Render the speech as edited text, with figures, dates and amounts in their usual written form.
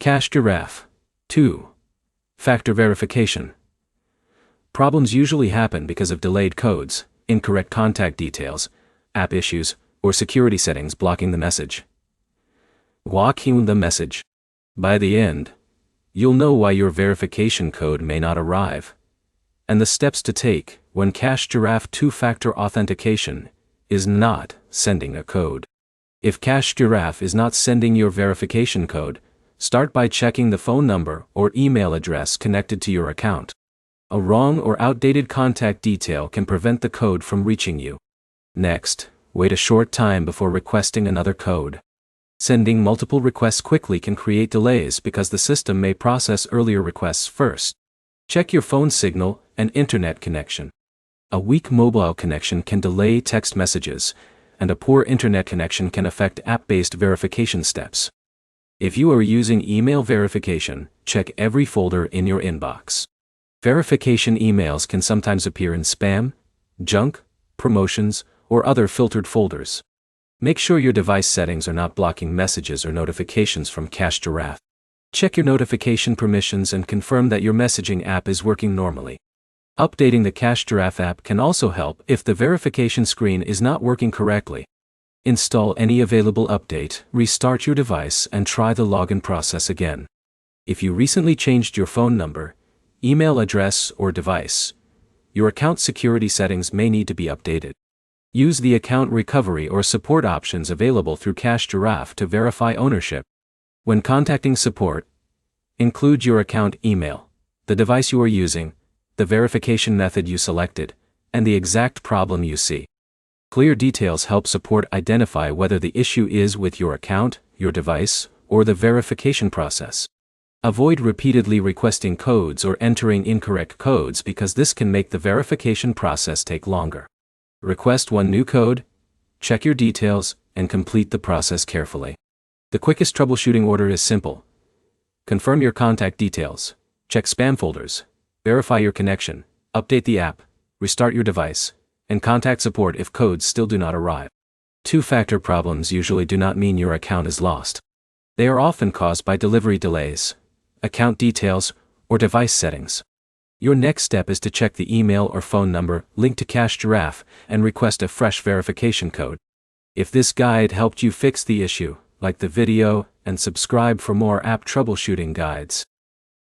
Giraffe. 2. Factor verification. Problems usually happen because of delayed codes, incorrect contact details, app issues, or security settings blocking the message. Blocking the message. By the end, you'll know why your verification code may not arrive, and the steps to take when Giraffe two-factor authentication is not sending a code. If Giraffe is not sending your verification code, start by checking the phone number or email address connected to your account. A wrong or outdated contact detail can prevent the code from reaching you. Next, wait a short time before requesting another code. Sending multiple requests quickly can create delays because the system may process earlier requests first. Check your phone signal and internet connection. A weak mobile connection can delay text messages, and a poor internet connection can affect app-based verification steps. If you are using email verification, check every folder in your inbox. Verification emails can sometimes appear in spam, junk, promotions, or other filtered folders. Make sure your device settings are not blocking messages or notifications from Giraffe. Check your notification permissions and confirm that your messaging app is working normally. Updating the Giraffe app can also help if the verification screen is not working correctly. Install any available update, restart your device, and try the login process again. If you recently changed your phone number, email address, or device, your account security settings may need to be updated. Use the account recovery or support options available through Giraffe to verify ownership. When contacting support, include your account email, the device you are using, the verification method you selected, and the exact problem you see. Clear details help support identify whether the issue is with your account, your device, or the verification process. Avoid repeatedly requesting codes or entering incorrect codes because this can make the verification process take longer. Request one new code, check your details, and complete the process carefully. The quickest troubleshooting order is simple. Confirm your contact details, check spam folders, verify your connection, update the app, restart your device, and contact support if codes still do not arrive. Two-factor problems usually do not mean your account is lost. They are often caused by delivery delays, account details, or device settings. Your next step is to check the email or phone number linked to Giraffe and request a fresh verification code. If this guide helped you fix the issue, like the video and subscribe for more app troubleshooting guides.